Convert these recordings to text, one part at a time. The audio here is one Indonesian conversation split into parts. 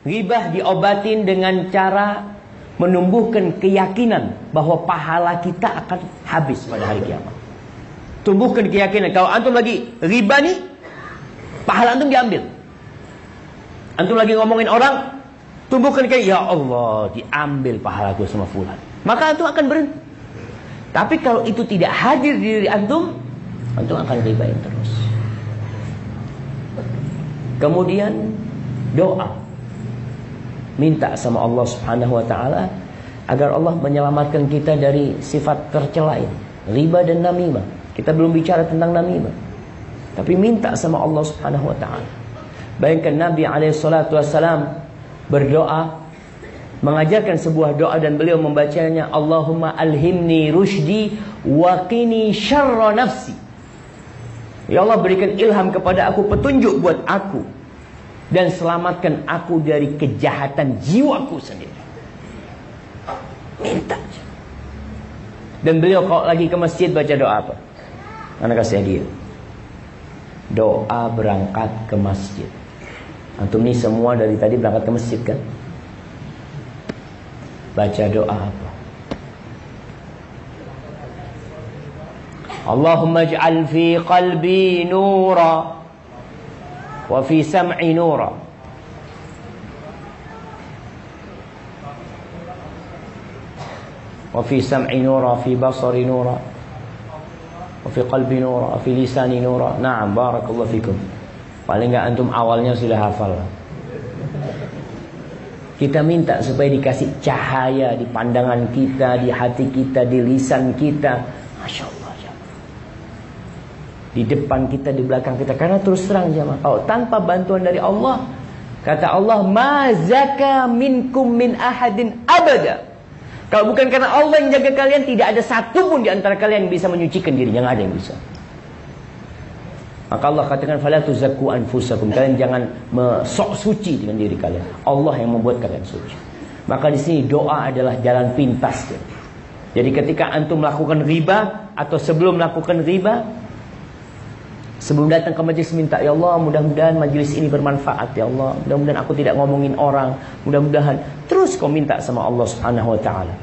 Ghibah diobatin dengan cara menumbuhkan keyakinan bahwa pahala kita akan habis pada hari kiamat. Tumbuhkan keyakinan. Kalau antum lagi riba nih, pahala antum diambil. Antum lagi ngomongin orang, tumbuhkan keyakinan, ya Allah, diambil pahalaku sama fulan. Maka antum akan berhenti. Tapi kalau itu tidak hadir di diri antum, antum akan ribain terus. Kemudian doa. Minta sama Allah Subhanahu wa taala agar Allah menyelamatkan kita dari sifat tercela ini, riba dan namimah. Kita belum bicara tentang namimah. Tapi minta sama Allah Subhanahu wa taala. Bayangkan Nabi alaihi salatu wasalam berdoa, mengajarkan sebuah doa dan beliau membacanya, Allahumma alhimni rusydi wa qini syarra nafsi. Ya Allah, berikan ilham kepada aku, petunjuk buat aku, dan selamatkan aku dari kejahatan jiwaku sendiri. Minta. Dan beliau kalau lagi ke masjid baca doa apa? Anak kasih hadiah. Doa berangkat ke masjid. Antum nih semua dari tadi berangkat ke masjid kan? Baca doa apa? Allahumma ij'al fi qalbi nura wa fi sam'i nura wa fi sam'i nura, fi basari nura, wa fi qalbi nura, wa fi lisani nura. Na'am, barakallahu fikum. Paling enggak antum awalnya sudah hafal. Kita minta supaya dikasih cahaya di pandangan kita, di hati kita, di lisan kita. Masya Allah. Di depan kita, di belakang kita. Karena terus terang jemaah, kalau tanpa bantuan dari Allah, kata Allah, ma zaka minkum min ahadin abada. Kalau bukan karena Allah yang jaga kalian, tidak ada satu pun di antara kalian yang bisa menyucikan dirinya. Nggak ada yang bisa. Maka Allah katakan, fala tuzakku anfusakum. Kalian jangan sok suci dengan diri kalian. Allah yang membuat kalian suci. Maka di sini doa adalah jalan pintas. Jadi ketika antum melakukan riba atau sebelum melakukan riba, sebelum datang ke majelis minta, ya Allah, mudah-mudahan majelis ini bermanfaat, ya Allah. Mudah-mudahan aku tidak ngomongin orang. Mudah-mudahan terus kau minta sama Allah Subhanahu wa taala.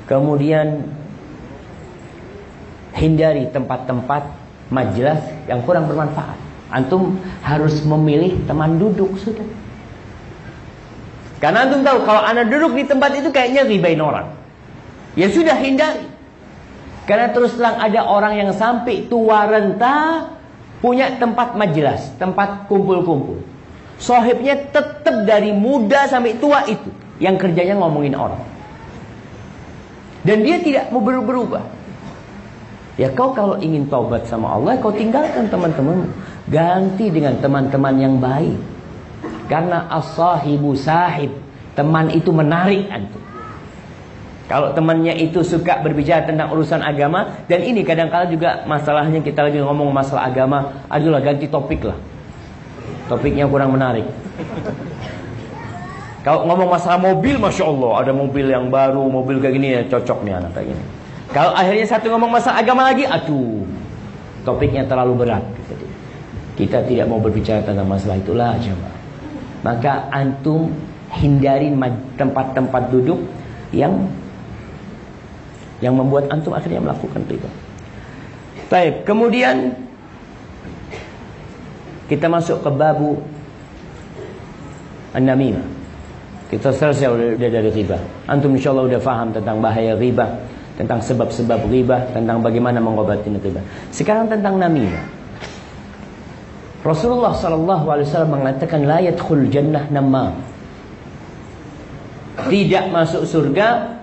Kemudian hindari tempat-tempat majelis yang kurang bermanfaat. Antum harus memilih teman duduk sudah. Karena antum tahu kalau anda duduk di tempat itu kayaknya ribain orang. Ya sudah, hindari. Karena terus terang ada orang yang sampai tua renta punya tempat majelis, tempat kumpul-kumpul. Sohibnya tetap dari muda sampai tua itu, yang kerjanya ngomongin orang. Dan dia tidak mau berubah. Ya kau kalau ingin taubat sama Allah, kau tinggalkan teman-teman, ganti dengan teman-teman yang baik. Karena as-sahibu sahib, teman itu menarik antum. Kalau temannya itu suka berbicara tentang urusan agama, dan ini kadang-kala juga masalahnya kita lagi ngomong masalah agama, adulah ganti topik lah. Topiknya kurang menarik. Kalau ngomong masalah mobil, Masya Allah, ada mobil yang baru, mobil kayak gini ya cocok nih anak kayak gini. Kalau akhirnya satu ngomong masalah agama lagi, aduh, topiknya terlalu berat. Kita tidak mau berbicara tentang masalah itulah aja. Maka antum hindarin tempat-tempat duduk yang membuat antum akhirnya melakukan riba. Baik, kemudian kita masuk ke babu an-namimah. Kita selesai udah dari riba. Antum insyaallah udah paham tentang bahaya riba, tentang sebab-sebab riba, tentang bagaimana mengobati riba. Sekarang tentang namimah. Rasulullah SAW mengatakan la yadkhul jannah namam. Tidak masuk surga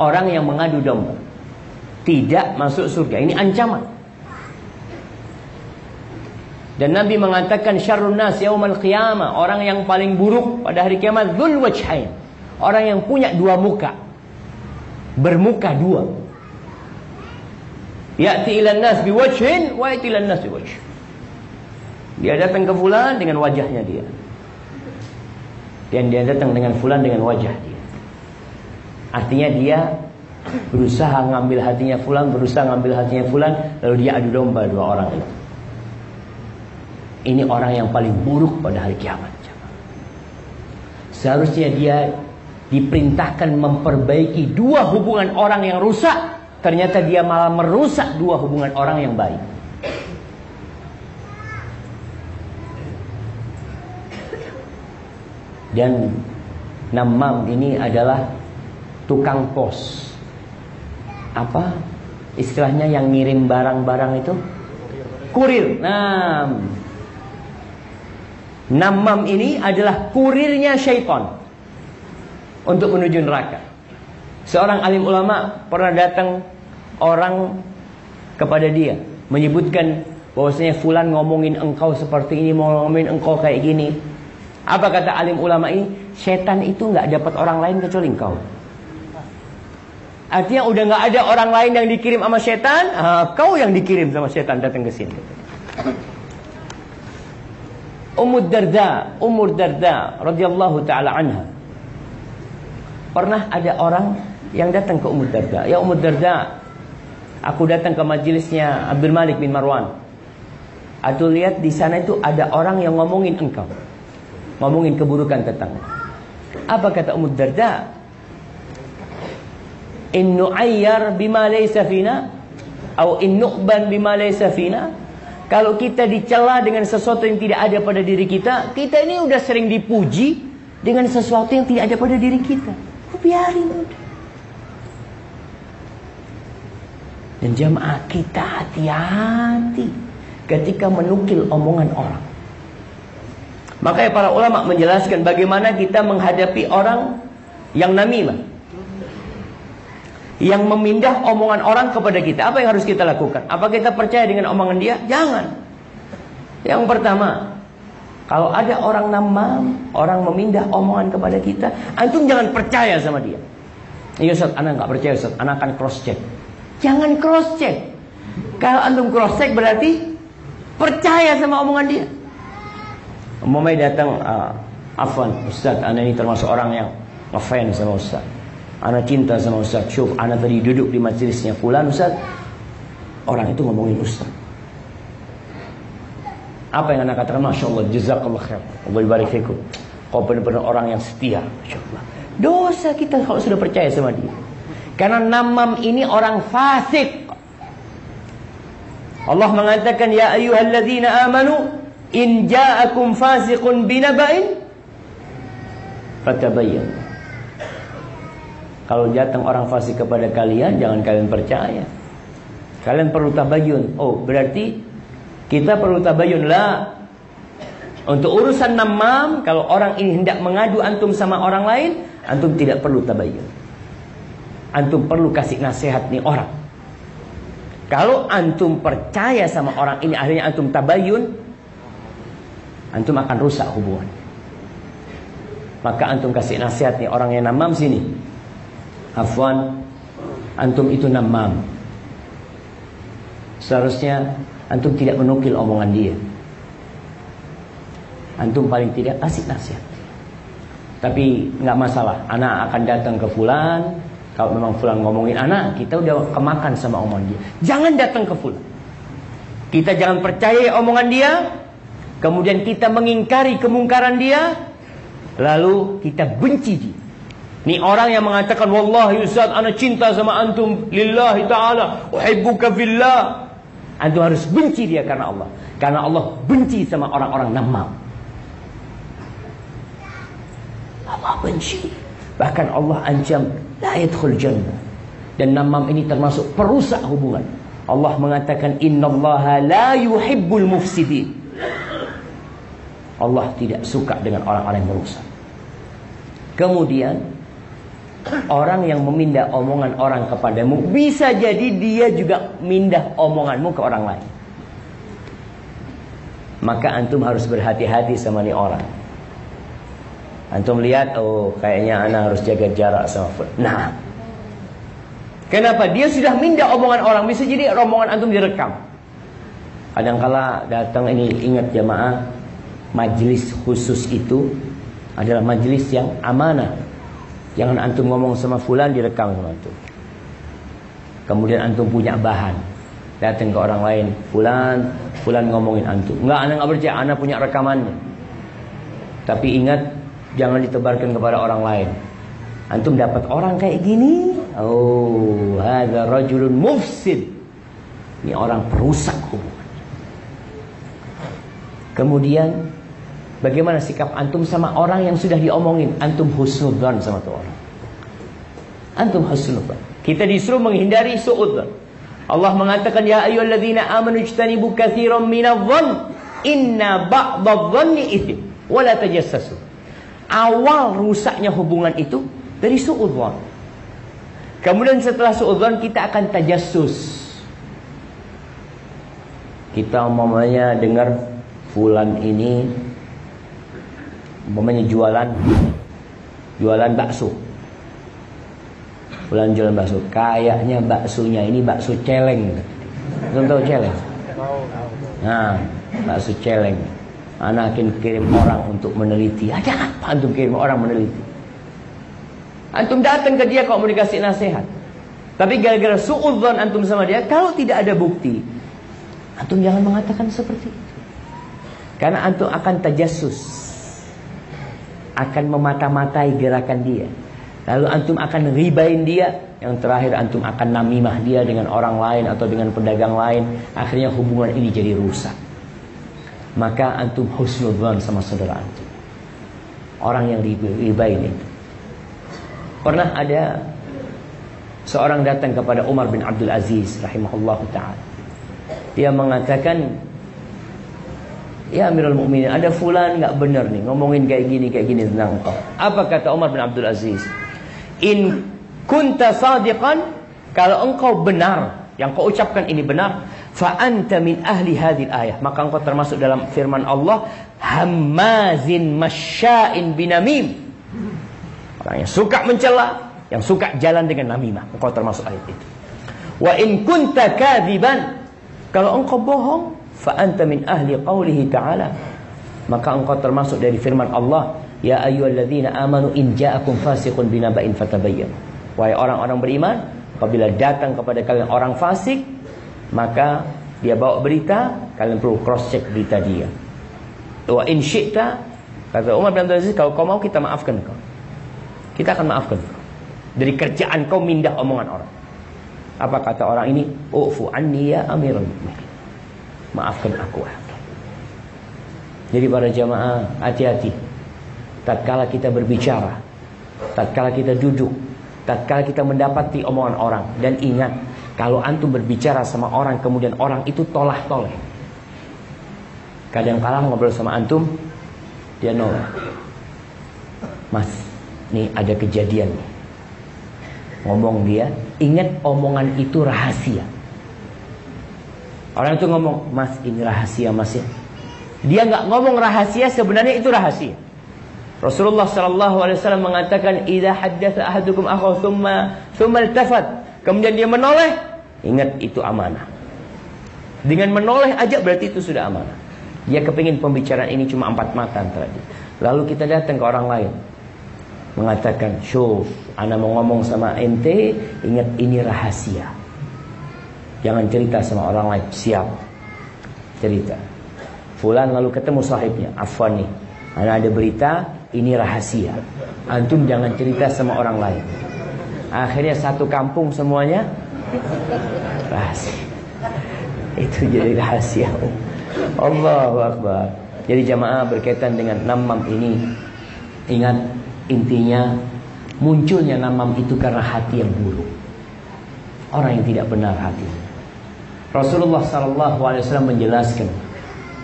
orang yang mengadu domba. Tidak masuk surga. Ini ancaman. Dan Nabi mengatakan syarrun nas yaumal qiyamah, orang yang paling buruk pada hari kiamat dzul wajhain, orang yang punya dua muka, bermuka dua. Ya'ti ilan nas biwajhin wa ya'ti ilan nas biwajh. Dia datang ke fulan dengan wajahnya dia, dan dia datang dengan fulan dengan wajah dia. Artinya dia berusaha ngambil hatinya fulan, berusaha ngambil hatinya fulan, lalu dia adu domba dua orang itu. Ini orang yang paling buruk pada hari kiamat. Seharusnya dia diperintahkan memperbaiki dua hubungan orang yang rusak. Ternyata dia malah merusak dua hubungan orang yang baik. Dan namam ini adalah tukang pos. Apa istilahnya yang ngirim barang-barang itu? Kurir. Namam ini adalah kurirnya syaitan untuk menuju neraka. Seorang alim ulama pernah datang orang kepada dia, menyebutkan bahwasanya fulan ngomongin engkau seperti ini, mau ngomongin engkau kayak gini. Apa kata alim ulama ini? Setan itu nggak dapat orang lain kecuali engkau. Artinya udah nggak ada orang lain yang dikirim sama setan, kau yang dikirim sama setan datang ke sini. Ummu Darda radhiyallahu taala anha. Pernah ada orang yang datang ke Ummu Darda. Ya Ummu Darda, aku datang ke majelisnya Abdul Malik bin Marwan. Aku lihat di sana itu ada orang yang ngomongin engkau, ngomongin keburukan tentang. Apa kata Ummu Darda? In nu'ayyar bima laysa fina atau in nu'ban bima laysa fina. Kalau kita dicela dengan sesuatu yang tidak ada pada diri kita, kita ini udah sering dipuji dengan sesuatu yang tidak ada pada diri kita. Biarin udah. Dan jamaah kita hati-hati ketika menukil omongan orang. Makanya para ulama menjelaskan bagaimana kita menghadapi orang yang namimah, yang memindah omongan orang kepada kita. Apa yang harus kita lakukan? Apa kita percaya dengan omongan dia? Jangan. Yang pertama, kalau ada orang namam, orang memindah omongan kepada kita, antum jangan percaya sama dia. Iya Ustaz, anak nggak percaya Ustaz, anak akan cross check. Jangan cross check. Kalau antum cross check berarti percaya sama omongan dia. Umpamanya datang, afwan Ustaz, anak ini termasuk orang yang ngefans sama Ustaz. Anak cinta sama Ustaz. Syuf, anak tadi duduk di majelisnya fulan Ustaz. Orang itu ngomongin Ustaz. Apa yang anak katakan? Masya Allah, jazakallah khair, Allah barik fikum. Kau benar-benar orang yang setia. Masya Allah. Dosa kita kalau sudah percaya sama dia. Karena namam ini orang fasik. Allah mengatakan, ya ayyuhalladzina amanu in ja'akum fasiqun binaba'in fatabayyan. Kalau datang orang fasik kepada kalian, jangan kalian percaya. Kalian perlu tabayyun. Oh, berarti kita perlu tabayyun lah. Untuk urusan namam, kalau orang ini hendak mengadu antum sama orang lain, antum tidak perlu tabayyun. Antum perlu kasih nasihat nih orang. Kalau antum percaya sama orang ini, akhirnya antum tabayyun, antum akan rusak hubungan. Maka antum kasih nasihat nih orang yang namam sini. Afwan, antum itu namam. Seharusnya antum tidak menukil omongan dia. Antum paling tidak kasih nasihat. Tapi nggak masalah, anak akan datang ke fulan. Kalau memang fulan ngomongin anak, kita udah kemakan sama omongan dia. Jangan datang ke fulan. Kita jangan percaya omongan dia. Kemudian kita mengingkari kemungkaran dia. Lalu kita benci dia. Ini orang yang mengatakan, wallahi Ustaz, ana cinta sama antum lillahi ta'ala, uhibbuka fillah. Antum harus benci dia karena Allah. Karena Allah benci sama orang-orang namam. Allah benci. Bahkan Allah ancam, la yadkhul jannah. Dan namam ini termasuk perusak hubungan. Allah mengatakan, innallaha la yuhibbul mufsidin. Allah tidak suka dengan orang-orang yang merusak. Kemudian orang yang memindah omongan orang kepadamu, bisa jadi dia juga mindah omonganmu ke orang lain. Maka antum harus berhati-hati sama nih orang. Antum lihat, oh kayaknya anak harus jaga jarak sama fulan. Nah, kenapa? Dia sudah mindah omongan orang. Bisa jadi omongan antum direkam. Kadangkala datang, ini ingat jamaah, majelis khusus itu adalah majelis yang amanah. Jangan antum ngomong sama fulan direkam sama antum. Kemudian antum punya bahan, datang ke orang lain, fulan ngomongin antum. Enggak, anak nggak percaya, anak punya rekamannya. Tapi ingat, jangan ditebarkan kepada orang lain. Antum dapat orang kayak gini, oh, hadza rajulun mufsid. Ini orang perusak hubungan. Kemudian bagaimana sikap antum sama orang yang sudah diomongin? Antum husnudzan sama tuh orang. Antum husnudzan. Kita disuruh menghindari suudzan. Allah mengatakan, ya ayyuhalladzina amanu ijtanibu katsiran minadh-dhann inna ba'dadh-dhanni itsm wa la tajassasu. Awal rusaknya hubungan itu dari suudzan. Kemudian setelah suudzan kita akan tajassus. Kita umpamanya dengar fulan ini umpamanya jualan bakso. Fulan jualan bakso, kayaknya baksonya ini bakso celeng. Belum tahu celeng? Nah, bakso celeng. Anak akan kirim orang untuk meneliti. Ada apa antum kirim orang meneliti? Antum datang ke dia kalau mau dikasih nasihat. Tapi gara-gara suudzon antum sama dia, kalau tidak ada bukti, antum jangan mengatakan seperti itu. Karena antum akan tajassus, akan memata-matai gerakan dia. Lalu antum akan ribain dia. Yang terakhir antum akan namimah dia dengan orang lain atau dengan pedagang lain. Akhirnya hubungan ini jadi rusak. Maka antum husnudzan sama saudara antum, orang yang ribain itu. Pernah ada seorang datang kepada Umar bin Abdul Aziz rahimahullahu ta'ala. Dia mengatakan, ya Amirul Mukminin, ada fulan gak benar nih, ngomongin kayak gini tentang engkau. Apa kata Umar bin Abdul Aziz? In kunta sadiqan, kalau engkau benar, yang kau ucapkan ini benar, fa anta min ahli hadhil ayah, maka engkau termasuk dalam firman Allah, hammazin masya'in binamim. Orang yang suka mencela, yang suka jalan dengan namimah, engkau termasuk ayat itu. Wa in kunta kadziban, kalau engkau bohong, fa anta min ahli qaulihi ta'ala, maka engkau termasuk dari firman Allah, ya ayyuhalladzina amanu in ja'akum fasiqun binaba'in fatabayyanu. Wahai orang-orang beriman, apabila datang kepada kalian orang fasik, maka dia bawa berita, kalian perlu cross check berita dia. Wa in syi'ta, kata Umar bin Abdul Aziz, kalau kau mau kita maafkan kau. Kita akan maafkan kau dari kerjaan kau mindah omongan orang. Apa kata orang ini? Ufu anni ya Amirul Mukminin, maafkan aku. Jadi para jamaah, hati-hati tatkala kita berbicara, tatkala kita duduk, tatkala kita mendapati omongan orang. Dan ingat, kalau antum berbicara sama orang kemudian orang itu tolah-toleh, kadang-kadang ngobrol sama antum, dia nolak. Mas, nih ada kejadian nih, ngomong dia, ingat omongan itu rahasia. Orang itu ngomong, mas ini rahasia mas ya. Dia nggak ngomong rahasia, sebenarnya itu rahasia. Rasulullah SAW mengatakan, idza haddatsa ahadukum akhahu thumma iltafat, kemudian dia menoleh, ingat itu amanah. Dengan menoleh aja berarti itu sudah amanah. Dia kepingin pembicaraan ini cuma 4 mata antara dia. Lalu kita datang ke orang lain, mengatakan, syuf, ana mau ngomong sama ente, ingat ini rahasia, jangan cerita sama orang lain. Siap, cerita. Fulan lalu ketemu sahibnya, afwan nih, ana ada berita, ini rahasia, antum jangan cerita sama orang lain. Akhirnya satu kampung semuanya rahasia. Itu jadi rahasia. Allahu Akbar. Jadi jamaah, berkaitan dengan namam ini, ingat, intinya munculnya namam itu karena hati yang buruk, orang yang tidak benar hati. Rasulullah SAW menjelaskan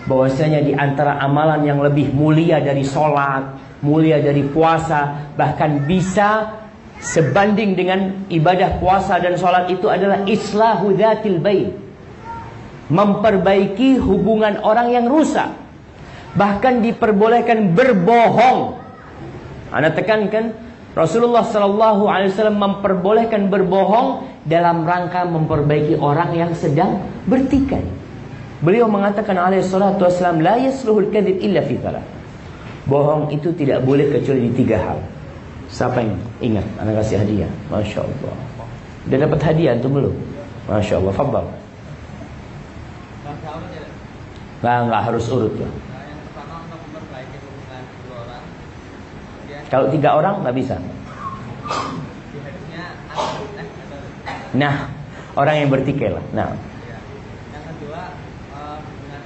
bahwasanya di antara amalan yang lebih mulia dari sholat, mulia dari puasa, bahkan bisa sebanding dengan ibadah puasa dan sholat itu adalah islahu dzatil bain, memperbaiki hubungan orang yang rusak. Bahkan diperbolehkan berbohong. Anda tekankan, Rasulullah SAW memperbolehkan berbohong dalam rangka memperbaiki orang yang sedang bertikai. Beliau mengatakan alaihissalatu wassalam, la yasluhul kadhib illa fi thalath. Bohong itu tidak boleh kecuali di 3 hal. Siapa yang ingat? Anda kasih hadiah. Masya Allah. Udah dapat hadiah antum belum? Masya Allah. Fadhal. Nggak harus urut ya. Kalau 3 orang nggak bisa. Nah, orang yang bertikai lah. Nah. Yang kedua, dengan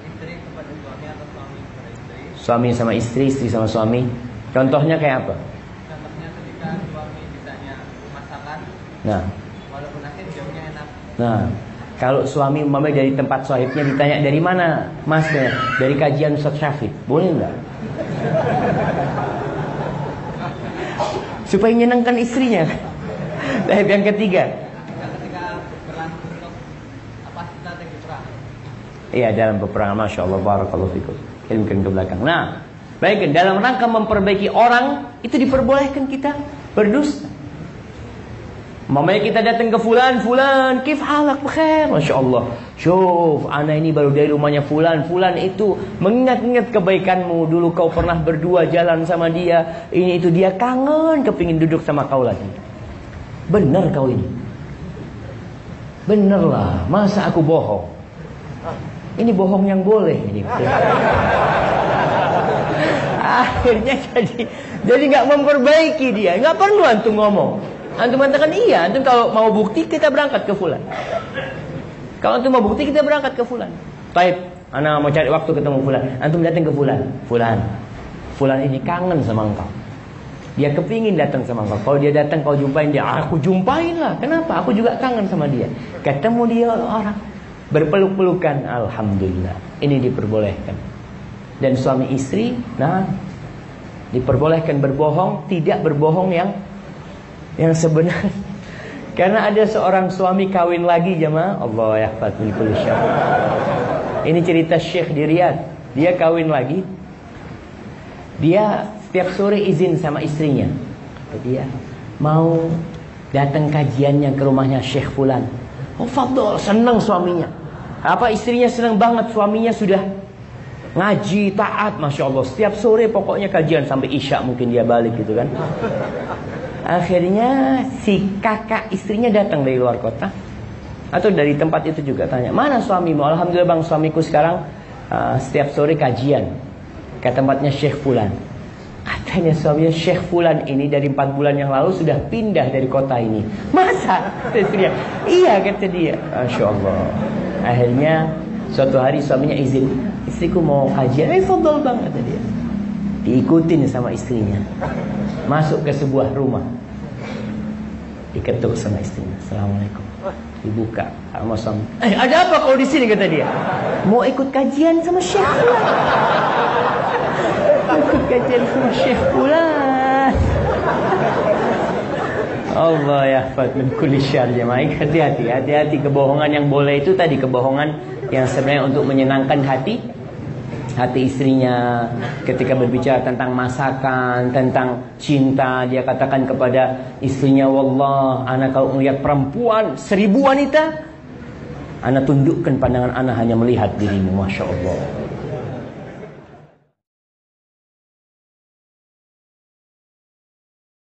istri kepada suami atau suami kepada istri. Suami sama istri, istri sama suami. Contohnya kayak apa? Contohnya ketika suami ditanya masakan, Nah. walaupun asin jawabnya enak. Nah, kalau suami umpamanya dari tempat sahibnya ditanya dari mana, Mas? Dari kajian Ustaz Syafiq, boleh nggak? Supaya menyenangkan istrinya. Tahap yang ketiga. Yang ketika berlangsung untuk strategi perang. Iya, dalam peperangan, masya Allah, barakallahu fikum. Kirimkan ke belakang. Nah, baik, dalam rangka memperbaiki orang itu diperbolehkan kita berdusta. Mamanya kita datang ke fulan, kif halak bekhair, masya Allah. Syuf, ana ini baru dari rumahnya fulan itu mengingat-ingat kebaikanmu. Dulu kau pernah berdua jalan sama dia, ini itu dia kangen, kepingin duduk sama kau lagi. Benar kau ini. Bener lah, masa aku bohong? Ini bohong yang boleh ini. Akhirnya jadi nggak memperbaiki dia, nggak perlu antum ngomong. Antum mengatakan iya, antum kalau mau bukti kita berangkat ke fulan. Kalau antum mau bukti kita berangkat ke fulan. Baik, ana mau cari waktu ketemu fulan. Antum datang ke fulan. Fulan ini kangen sama engkau. Dia kepingin datang sama engkau. Kalau dia datang kau jumpain dia, aku jumpain lah. Kenapa? Aku juga kangen sama dia. Ketemu dia orang berpeluk-pelukan, alhamdulillah. Ini diperbolehkan. Dan suami istri, nah, diperbolehkan berbohong, tidak berbohong yang sebenarnya. Karena ada seorang suami kawin lagi, jemaah. Allah yahfaz min kulli syarr. Ini cerita Syekh di Riyadh. Dia kawin lagi. Dia setiap sore izin sama istrinya. Dia mau datang kajiannya ke rumahnya Syekh fulan. Oh, fadol, senang suaminya. Apa istrinya senang banget, suaminya sudah ngaji, taat, masya Allah. Setiap sore pokoknya kajian sampai isya mungkin dia balik gitu kan. Akhirnya si kakak istrinya datang dari luar kota atau dari tempat itu juga tanya, mana suamimu? Alhamdulillah bang, suamiku sekarang setiap sore kajian ke tempatnya Syekh Fulan. Katanya suaminya Syekh Fulan ini dari 4 bulan yang lalu sudah pindah dari kota ini. Masa? Istrinya, iya kata dia. Masya Allah. Akhirnya suatu hari suaminya izin, istriku mau kajian. Fadol bang, kata dia. Diikutin sama istrinya. Masuk ke sebuah rumah. Diketuk sama istrinya. Assalamualaikum. Dibuka sama suami. Ada apa kau di sini, kata dia? Mau ikut kajian sama Syekh Fulan. Ikut kajian sama Syekh Fulan. Allah yahfaz min kulli syarr, jemaah. Hati-hati kebohongan yang boleh itu tadi kebohongan yang sebenarnya untuk menyenangkan hati istrinya. Ketika berbicara tentang masakan, tentang cinta, dia katakan kepada istrinya, wallah, ana kalau melihat perempuan 1000 wanita, ana tundukkan pandangan ana hanya melihat dirimu, masya Allah.